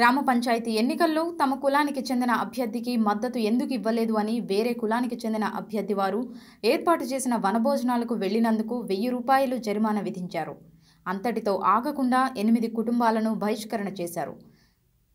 గ్రామ పంచాయతీ ఎన్నికల్లో తమ కులానికి చెందిన అభ్యర్థికి మద్దతు ఎందుకు ఇవ్వలేదు అని వేరే కులానికి చెందిన అభ్యర్థి వారు ఏర్పాటు చేసిన వనభోజనాలకు వెళ్లినందుకు 1000 రూపాయలు జరిమానా విధించారు. అంతటితో ఆగకుండా 8 కుటుంబాలను బహిష్కరణ చేశారు.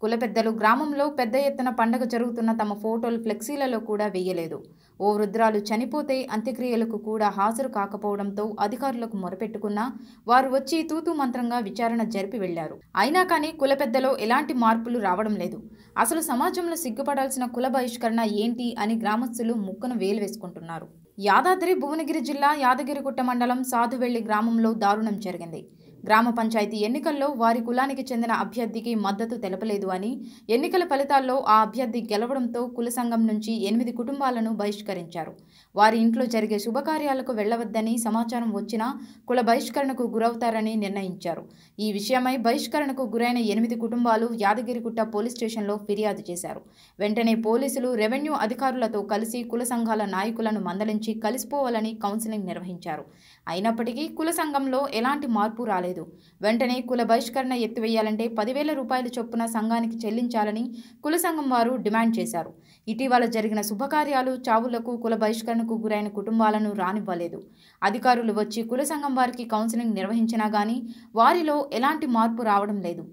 కుల పెద్దలు గ్రామంలో పెద్ద ఎత్తున పండగ జరుగుతున్న తమ ఫోటోలు ఫ్లెక్సీలలో కూడా వేయలేదు. ఓ వృద్ధురాలు చనిపోతే అంత్యక్రియలకు కూడా హాజరు కాకపోవడంతో అధికారులకు మొరపెట్టుకున్నా వారు వచ్చి తూతూ మంత్రంగా విచారణ జరిపి వెళ్లారు. అయినా కానీ కుల పెద్దలో ఎలాంటి మార్పులు రావడం లేదు. అసలు సమాజంలో సిగ్గుపడాల్సిన కుల బహిష్కరణ ఏంటి అని గ్రామస్తులు ముక్కును వేలు వేసుకుంటున్నారు. యాదాద్రి భువనగిరి జిల్లా యాదగిరిగుట్ట మండలం సాధువెల్లి గ్రామంలో దారుణం జరిగింది. గ్రామ పంచాయతీ ఎన్నికల్లో వారి కులానికి చెందిన అభ్యర్థికి మద్దతు తెలపలేదు అని, ఎన్నికల ఫలితాల్లో ఆ అభ్యర్థి గెలవడంతో కుల సంఘం నుంచి 8 కుటుంబాలను బహిష్కరించారు. వారి ఇంట్లో జరిగే శుభకార్యాలకు వెళ్లవద్దని సమాచారం వచ్చినా కుల బహిష్కరణకు గురవుతారని నిర్ణయించారు. ఈ విషయమై బహిష్కరణకు గురైన 8 కుటుంబాలు యాదగిరిగుట్ట పోలీస్ స్టేషన్లో ఫిర్యాదు చేశారు. వెంటనే పోలీసులు రెవెన్యూ అధికారులతో కలిసి కుల సంఘాల నాయకులను మందలించి కలిసిపోవాలని కౌన్సిలింగ్ నిర్వహించారు. అయినప్పటికీ కుల సంఘంలో ఎలాంటి మార్పు రాలేదు. వెంటనే కుల బహిష్కరణ ఎత్తివేయాలంటే 10,000 రూపాయల చొప్పున సంఘానికి చెల్లించాలని కుల సంఘం వారు డిమాండ్ చేశారు. ఇటీవల జరిగిన శుభకార్యాలు, చావులకు కుల బహిష్కరణకు గురైన కుటుంబాలను రానివ్వలేదు. అధికారులు వచ్చి కుల సంఘం వారికి కౌన్సిలింగ్ నిర్వహించినా గానీ వారిలో ఎలాంటి మార్పు రావడం లేదు.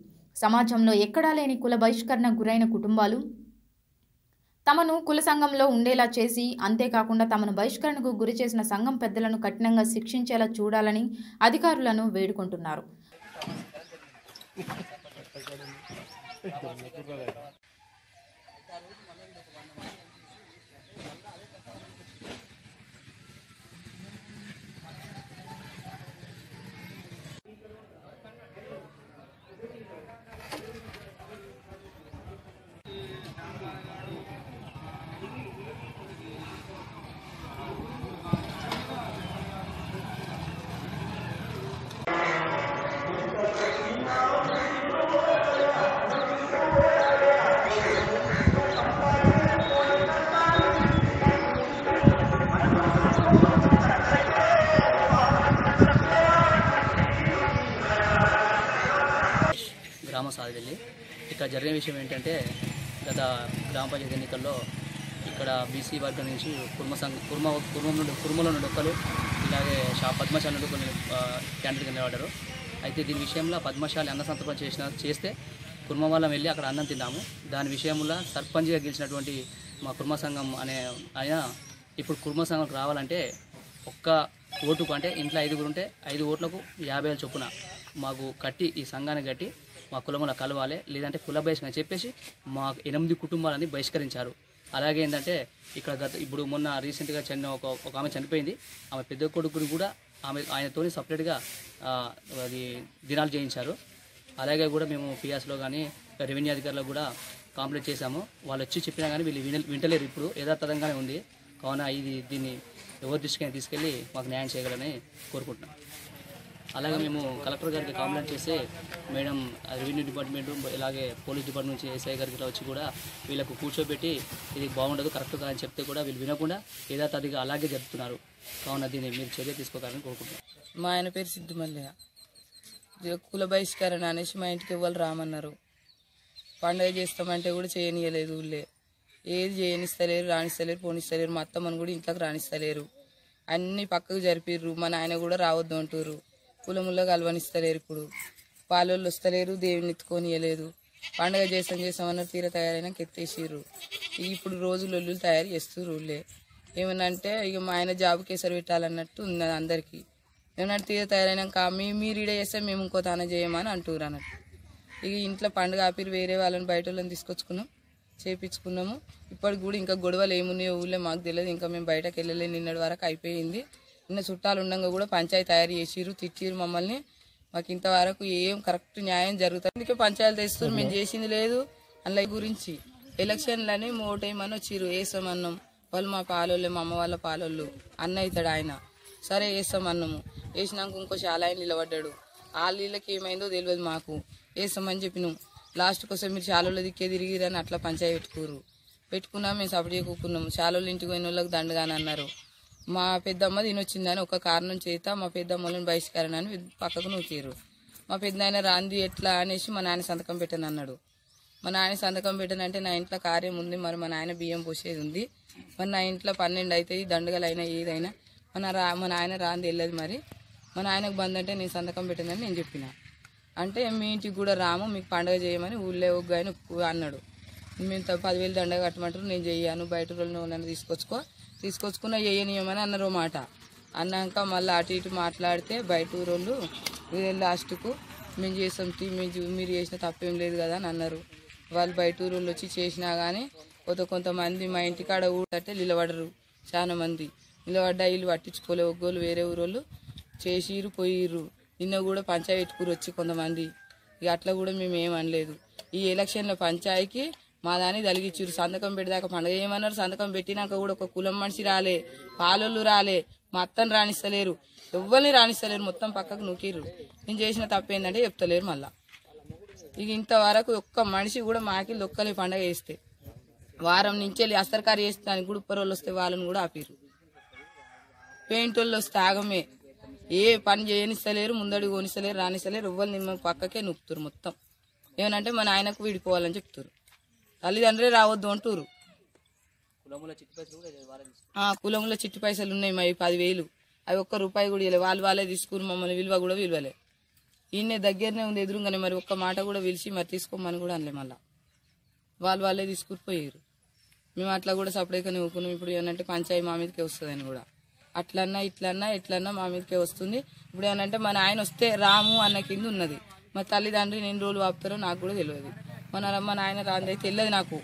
సమాజంలో ఎక్కడా లేని కుల బహిష్కరణ గురైన కుటుంబాలు తమను కుల సంఘంలో ఉండేలా చేసి, అంతేకాకుండా తమను బహిష్కరణకు గురి చేసిన సంఘం పెద్దలను కఠినంగా శిక్షించేలా చూడాలని అధికారులను వేడుకుంటున్నారు. గ్రామ సాధువెల్లి ఇక్కడ జరిగిన విషయం ఏంటంటే, గత గ్రామ పంచాయతీ ఎన్నికల్లో ఇక్కడ బీసీ వర్గం నుంచి కుర్మలో నుండి ఒక్కరు, ఇలాగే పద్మశాల నుండి కొన్ని క్యాండిడేట్ నిలబడ్డారు. అయితే దీని విషయంలో పద్మశాలి అన్న సంతర్పణ చేస్తే కుర్మ వాళ్ళం వెళ్ళి అక్కడ అన్నం తిన్నాము. దాని విషయంలో సర్పంచ్గా గెలిచినటువంటి మా కుర్మ సంఘం ఆయన ఇప్పుడు కుర్మ సంఘంకి రావాలంటే ఒక్క ఓటుకు, అంటే ఇంట్లో 5 ఉంటే 5 ఓట్లకు 50,000 చొప్పున మాకు కట్టి, ఈ సంఘాన్ని కట్టి మా కులంలో కలవాలి, లేదంటే కుల బహిష్కరణ చెప్పేసి మా 8 కుటుంబాలని బహిష్కరించారు. అలాగే ఏంటంటే ఇక్కడ ఇప్పుడు మొన్న రీసెంట్గా ఒక ఆమె చనిపోయింది. ఆమె పెద్ద కొడుకుని కూడా ఆయనతోని సపరేట్గా అది దినాలు చేయించారు. అలాగే కూడా మేము పిఎస్లో కానీ రెవెన్యూ అధికారులకు కూడా కంప్లైంట్ చేశాము. వాళ్ళు వచ్చి చెప్పినా కానీ వీళ్ళు వింటలేరు. ఇప్పుడు యథాతథంగానే ఉంది. కావున దీన్ని ఎవరి దృష్టికి తీసుకెళ్ళి మాకు న్యాయం చేయగలని కోరుకుంటున్నాం. అలాగే మేము కలెక్టర్ గారికి కంప్లైంట్ చేస్తే మేడం రెవెన్యూ డిపార్ట్మెంట్, ఇలాగే పోలీస్ డిపార్ట్మెంట్ నుంచి ఎస్ఐ గారికి వచ్చి కూడా వీళ్ళకు కూర్చోబెట్టి ఇది బాగుండదు, కరెక్ట్ కాదని చెప్తే కూడా వీళ్ళు వినకుండా యథాతథిగా అలాగే జరుపుతున్నారు. కావున దీన్ని మీరు చర్య తీసుకోవాలని కోరుకుంటున్నాం. మా ఆయన పేరు సిద్ధమల్లయ్య. కుల బహిష్కరణ అనేసి మా ఇంటికి ఇవ్వాలి రామన్నారు. పండుగ చేస్తామంటే కూడా చేయనియలేదు. ఊళ్ళే ఏది చేయనిస్తలేరు, రాణిస్తలేరు, పోనిస్తలేరు. మా అత్తమ్మని కూడా ఇంట్లోకి రాణిస్తలేరు. అన్నీ పక్కకు జరిపిర్రు. మా నాయన కూడా రావద్దు అంటారు. కులముల్లో కలవనిస్తలేరు. ఇప్పుడు పాలోళ్ళు వస్తలేరు, దేవుని ఎత్తుకొనియలేదు. పండుగ చేస్తామన్నారు. తీర తయారైనాక ఎత్తేసిర్రు. ఇప్పుడు రోజు లొల్లులు తయారు చేస్తారు. ఊళ్ళే ఏమన్నా అంటే ఇక మా ఆయన జాబ్ కేసరి పెట్టాలన్నట్టు ఉన్నది అందరికీ. ఏమన్నా తీర తయారైనాక మీరు ఈడ చేస్తే మేము ఇంకో తాన చేయమని అంటారు అన్నట్టు. ఇక ఇంట్లో పండుగ ఆపిరు, వేరే వాళ్ళని బయట వాళ్ళని తీసుకొచ్చుకున్నాం, చేపించుకున్నాము. ఇప్పటికి కూడా ఇంకా గొడవలు ఏమున్నాయో ఊళ్ళో మాకు తెలియదు. ఇంకా మేము బయటకు వెళ్ళలేదు. నిన్నటి వరకు అయిపోయింది. నిన్న చుట్టాలు ఉండగా కూడా పంచాయతీ తయారు చేసిర్రు, తిట్టిర్రు మమ్మల్ని. మాకు ఇంతవరకు ఏం కరెక్ట్ న్యాయం జరుగుతుంది. అందుకే పంచాయతీ తెస్తారు. మేము చేసింది లేదు. అందులో గురించి ఎలక్షన్లని ఓటేయమని వచ్చిర్రు. వేసామన్నాం. వాళ్ళు మా పాలోళ్ళే, మా అమ్మ వాళ్ళ పాలోళ్ళు. అన్న అవుతాడు ఆయన. సరే వేస్తామన్నాము. వేసినాక ఇంకో చాలా ఆయన నిలబడ్డాడు. ఆ నీళ్ళకి ఏమైందో తెలియదు మాకు. వేస్తామని చెప్పినాం. లాస్ట్ కోసం మీరు చాలోళ్ళ దిక్కే తిరిగిరని అట్లా పంచాయతీ పెట్టుకున్నా. మేము సపరేట్ కూకున్నాము. చాలోళ్ళ ఇంటికి పోయిన వాళ్ళకి దండగాని అన్నారు. మా పెద్దమ్మ తినొచ్చిందని ఒక కారణం చేత మా పెద్దమ్మలను బహిష్కరణ అని పక్కకు నూకారు. మా పెద్ద ఆయన రాంది ఎట్లా అనేసి మా నాన్న సంతకం పెట్టాను అన్నాడు. మా నాయన సంతకం పెట్టనంటే నా ఇంట్లో కార్యం ఉంది, మరి మా నాయన బియ్యం పోసేది ఉంది, మరి నా ఇంట్లో 12 అవుతాయి, దండగలైనా ఏదైనా మా నాయన రాంది వెళ్ళదు, మరి మా నాయనకు బంద్ అంటే నేను సంతకం పెట్టనని నేను చెప్పిన. అంటే మీ ఇంటికి కూడా రాము, మీకు పండుగ చేయమని ఊళ్ళో ఒగ్గాయని అన్నాడు. మేము 10,000 దండగ కట్టమంటారు, నేను చెయ్యాను, బయట రోజులు తీసుకొచ్చుకున్నా చేయనీయమని అన్నారు మాట. అన్నాక మళ్ళీ అటు ఇటు మాట్లాడితే బయట ఊరోళ్ళు లాస్ట్కు మేము చేస్తాం మీరు చేసిన తప్పేం లేదు కదా అని అన్నారు. వాళ్ళు బయట ఊరోళ్ళు వచ్చి చేసినా కానీ కొంతమంది మా ఇంటికాడ ఊరంటే నిలబడరు, చాలా మంది నిలబడ్డా ఇల్లు పట్టించుకోలే, ఒగ్గోళ్ళు వేరే ఊరోళ్ళు చేసిర్రు పోయిర్రు. నిన్న కూడా పంచాయతీ పెట్టుకురు వచ్చి కొంతమంది, ఇక అట్లా కూడా మేము ఏమనలేదు. ఈ ఎలక్షన్లో పంచాయతీకి మా దాన్ని తలిగిచ్చిర్రు, సంతకం పెట్టేదాకా పండుగ చేయమన్నారు. సంతకం పెట్టినాక కూడా ఒక కులం మనిషి రాలే, పాలోళ్ళు రాలే, మా అత్తని రాణిస్తలేరు, ఎవ్వరిని రాణిస్తలేరు, మొత్తం పక్కకు నూకిర్రు. నేను చేసిన తప్పేందంటే చెప్తలేరు మళ్ళా. ఇక ఇంతవరకు ఒక్క మనిషి కూడా మాకి ఒక్కలే పండగ చేస్తే, వారం నుంచి వెళ్ళి అస్తరకారు చేస్తానికి కూడా ఉప్పరోళ్ళు వస్తే వాళ్ళని కూడా ఆపిర్రు. పెయింట్ వాళ్ళు వస్తే ఆగమే, ఏ పని చేయనిస్తలేరు, ముందడి కొనిస్తలేరు, రానిస్తలేరు, ఎవ్వరు నిమ్మ పక్కకే నొక్కుతారు. మొత్తం ఏమనంటే మా నాయనకు విడిపోవాలని చెప్తారు, తల్లిదండ్రులే రావద్దు అంటారు. కులంలో చిట్టి పైసలు ఉన్నాయి, మా 10,000 అవి ₹1 కూడా ఇవ్వలే. వాళ్ళే తీసుకుని మమ్మల్ని విలువ కూడా విలువలే. ఈయన దగ్గరనే ఉంది ఎదురుగానే, మరి ఒక్క మాట కూడా పిలిచి మరి తీసుకోమని కూడా అనలే. మళ్ళా వాళ్ళే తీసుకుని పోయారు. మేము అట్లా కూడా సపరేట్గా నవ్వుకున్నాం. ఇప్పుడు ఏమంటే పంచాయతీ మా మీదకే వస్తుందని కూడా అట్లన్నా ఎట్లన్నా మా మీదకే వస్తుంది. ఇప్పుడు ఏమనంటే మా నాయన వస్తే రాము అన్న కింద ఉన్నది. మా తల్లిదండ్రులు ఎన్ని రోజులు ఆపుతారో నాకు కూడా తెలియదు. మా నాయన రాంది తెలియదు నాకు,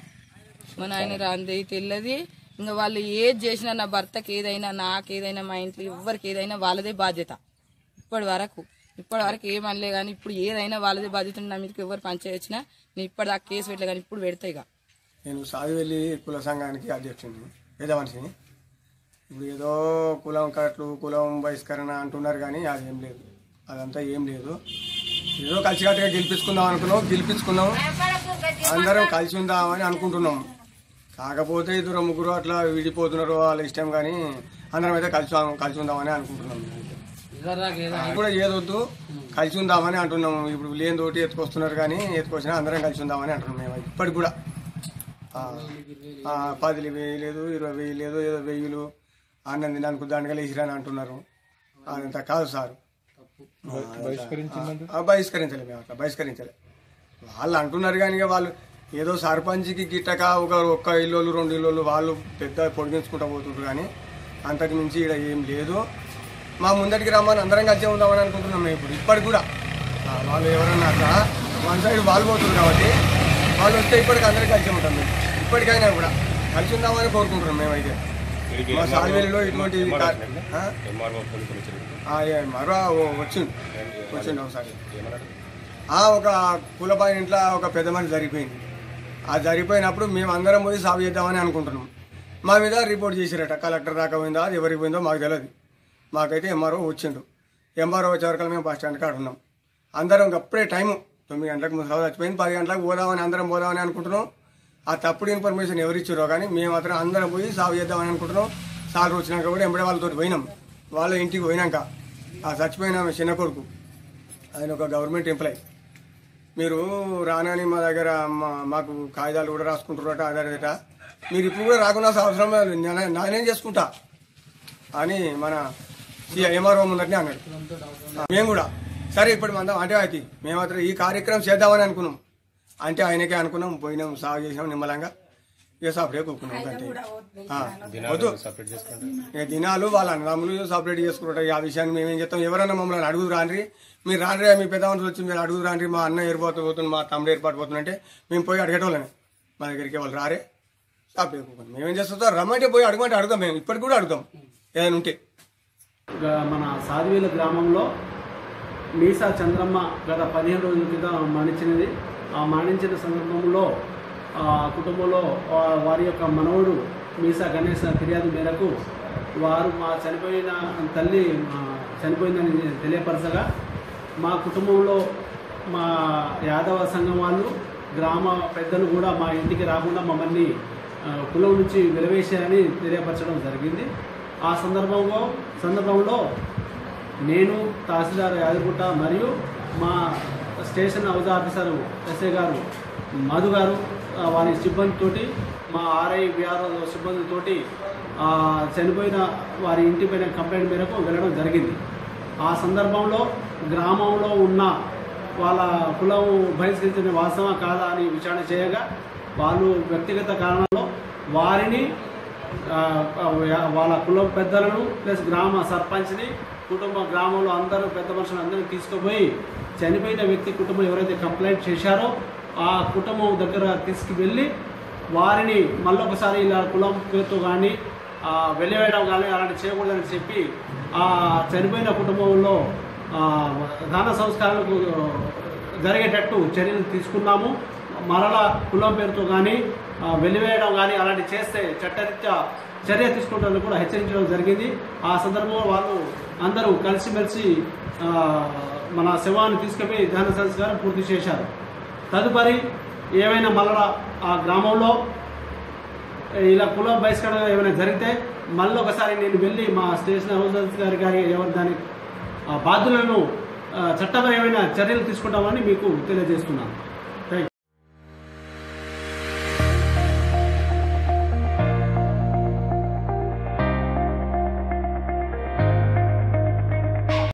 మా నాయన రాంది తెలియదు. ఇంకా వాళ్ళు ఏది చేసినా నా భర్తకి ఏదైనా, నాకేదైనా, మా ఇంట్లో ఎవరికి ఏదైనా వాళ్ళదే బాధ్యత. ఇప్పటి వరకు ఏమనలే కానీ ఇప్పుడు ఏదైనా వాళ్ళదే బాధ్యత. నా మీదకి ఎవరు పంచాయతీ వచ్చినా నేను ఇప్పటిదాకా కేసు పెట్టలే కానీ ఇప్పుడు పెడతా. ఇక నేను సాదివెల్లి కుల సంఘానికి అధ్యక్షుడిని, పేద మనిషిని. ఇప్పుడు ఏదో కులం కట్లు, కులం బహిష్కరణ అంటున్నారు కానీ అదేం లేదు, అదంతా ఏం లేదు. ఏదో కలిసికట్టుగా గెలిపించుకున్నాం, అందరం కలిసి ఉందామని అనుకుంటున్నాం. కాకపోతే 2-3 అట్లా విడిపోతున్నారు, వాళ్ళ ఇష్టం. కానీ అందరం అయితే కలిసి ఉందామని అనుకుంటున్నాం. కూడా ఏదొద్దు, కలిసి ఉందామని అంటున్నాము. ఇప్పుడు లేని తోటి ఎత్తుకొస్తున్నారు కానీ ఎత్తుకొచ్చినా అందరం కలిసి ఉందామని అంటున్నాం. మేము ఇప్పటికి కూడా 10,000 లేదు, 20,000 లేదు, ఏదో 1,000 అన్నం తినడానికి దండగలు వేసిరని అంటున్నారు. అదంతా కాదు సార్, బహిష్కరించలే. మేము అట్లా బహిష్కరించలే. వాళ్ళు అంటున్నారు కానీ వాళ్ళు ఏదో సర్పంచ్కి గిట్టక ఒక్క ఇల్లు 2 ఇల్లు వాళ్ళు పెద్ద పొడిగించుకుంటూ పోతుంటారు. కానీ అంతకు మించి ఇక్కడ ఏం లేదు. మా ముందటికి రమ్మని అందరం కలిసి ఉందామని అనుకుంటున్నాం మేము ఇప్పుడు. ఇప్పటికి కూడా వాళ్ళు ఎవరన్నా అట్లా వన్ సైడ్ వాళ్ళు పోతున్నారు కాబట్టి వాళ్ళు వస్తే ఇప్పటికి అందరికీ కలిసి ఉంటాం. మేము ఇప్పటికైనా కూడా కలిసి ఉందామని కోరుకుంటున్నాం మేమైతే. మా సాల్వేలిలో ఇటువంటి మరో వచ్చిండు ఒకసారి. ఒక కులపాయి ఇంట్లో ఒక పెద్ద మనిషి జరిగిపోయింది. ఆ జరిగిపోయినప్పుడు మేము అందరం పోయి సాగు చేద్దామని అనుకుంటున్నాం. మా మీద రిపోర్ట్ చేసిరట, కలెక్టర్ దాకా పోయిందా, అది ఎవరికి పోయిందో మాకు తెలియదు. మాకైతే ఎంఆర్ఓ వచ్చిండు. ఎంఆర్ఓ వచ్చే వరకు మేము బస్ స్టాండ్ కాడ ఉన్నాం. అందరం అప్పుడే టైము 9 గంటలకు ముసలి చచ్చిపోయింది, 10 గంటలకు అందరం పోదామని అనుకుంటున్నాం. ఆ తప్పుడు ఇన్ఫర్మేషన్ ఎవరు ఇచ్చారో కానీ మేము మాత్రం అందరం పోయి సాగు చేద్దామని అనుకుంటున్నాం. సాగు వచ్చినాక కూడా ఎంబడే వాళ్ళతో పోయినాం. వాళ్ళ ఇంటికి పోయినాక ఆ చచ్చిపోయిన చిన్న కొడుకు, ఆయన ఒక గవర్నమెంట్ ఎంప్లాయీ, మీరు రానని మా దగ్గర మాకు కాగితాలు కూడా రాసుకుంటారట, అదట, మీరు ఇప్పుడు కూడా రాకుండా అవసరం నేనేం చేసుకుంటా అని మన ఎంఆర్ఓ ముందరనే అన్నాడు. మేము కూడా సరే ఇప్పుడు మందం అంటే అయితే మేము మాత్రం ఈ కార్యక్రమం చేద్దామని అనుకున్నాం. అంటే ఆయనకే అనుకున్నాం, పోయినాం, సాగు చేసినాం నిమ్మలంగా. ఇక సపరేట్ కూకున్నాం. అంటే వద్దు దినాలు వాళ్ళ అన్నదమ్ములు సపరేట్ చేసుకుంటారు. ఆ విషయాన్ని మేమేం చెప్తాం, ఎవరన్నా మమ్మల్ని అడుగు రాండ్రి, మీరు రాండ్రి, మీ పెద్ద మనుషులు వచ్చి మీరు అడుగు రాండ్రి, మా అన్న ఏర్పాటు మా తమ్ముడు ఏర్పాటు పోతుందంటే మేము పోయి అడిగేటోళ్ళని. మా దగ్గరికి వాళ్ళు రారే, సపరేట్ కూకున్నాం. మేమేం చేస్తాం, రమ్మంటే పోయి అడగమంటే అడుగుతాం. మేము ఇప్పటికి కూడా అడుగుతాం ఏదైనా ఉంటే. మన సాదివేల గ్రామంలో మీసా చంద్రమ్మ గత 15 రోజుల క్రితం మరణించినది. ఆ మరణించిన సందర్భంలో కుటుంబంలో వారి యొక్క మనవడు మీసా గణేష్ ఫిర్యాదు మేరకు వారు మా చనిపోయిన తల్లి చనిపోయిందని తెలియపరచగా మా కుటుంబంలో మా యాదవ సంఘం వాళ్ళు, గ్రామ పెద్దలు కూడా మా ఇంటికి రాకుండా మమ్మల్ని కులం నుంచి వెలివేశారని తెలియపరచడం జరిగింది. ఆ సందర్భంలో నేను, తహసీల్దార్ యాదగిరిగుట్ట మరియు మా స్టేషన్ హౌస్ ఆఫీసరు ఎస్ఐ గారు మధు గారు వారి సిబ్బందితోటి మా ఆర్ఐ బిఆర్ఓ సిబ్బందితోటి చనిపోయిన వారి ఇంటిపైన కంప్లైంట్ మేరకు వెళ్ళడం జరిగింది. ఆ సందర్భంలో గ్రామంలో ఉన్న వాళ్ళ కులం బహిష్కరించిన వాస్తవం కాదా అని విచారణ చేయగా వాళ్ళు వ్యక్తిగత కారణంలో వారిని వాళ్ళ కులం పెద్దలను ప్లస్ గ్రామ సర్పంచ్ని గ్రామంలో అందరూ పెద్ద మనుషులు అందరినీ తీసుకుపోయి చనిపోయిన వ్యక్తి కుటుంబం ఎవరైతే కంప్లైంట్ చేశారో ఆ కుటుంబం దగ్గర తీసుకువెళ్ళి వారిని మళ్ళొకసారి ఇలా కులం పేరుతో కానీ వెలివేయడం కానీ అలాంటి చేయకూడదని చెప్పి ఆ చనిపోయిన కుటుంబంలో దాన సంస్కారాలకు జరిగేటట్టు చర్యలు తీసుకున్నాము. మరలా కులం పేరుతో కానీ వెలివేయడం కానీ అలాంటి చేస్తే చట్టరీత్యా చర్య తీసుకుంటారని కూడా హెచ్చరించడం జరిగింది. ఆ సందర్భంలో వాళ్ళు అందరూ కలిసిమెలిసి మన శవాన్ని తీసుకుపోయి దాన సంస్కారం పూర్తి చేశారు. తదుపరి ఏమైనా మళ్ళా ఆ గ్రామంలో ఇలా కుల బహిష్కరణ ఏమైనా జరిగితే మళ్ళీ ఒకసారి నేను వెళ్ళి మా స్టేషన్ హౌస్ గారి ఎవరు దాని బాధ్యులను చట్టపరమైన చర్యలు తీసుకుంటామని మీకు తెలియజేస్తున్నాను.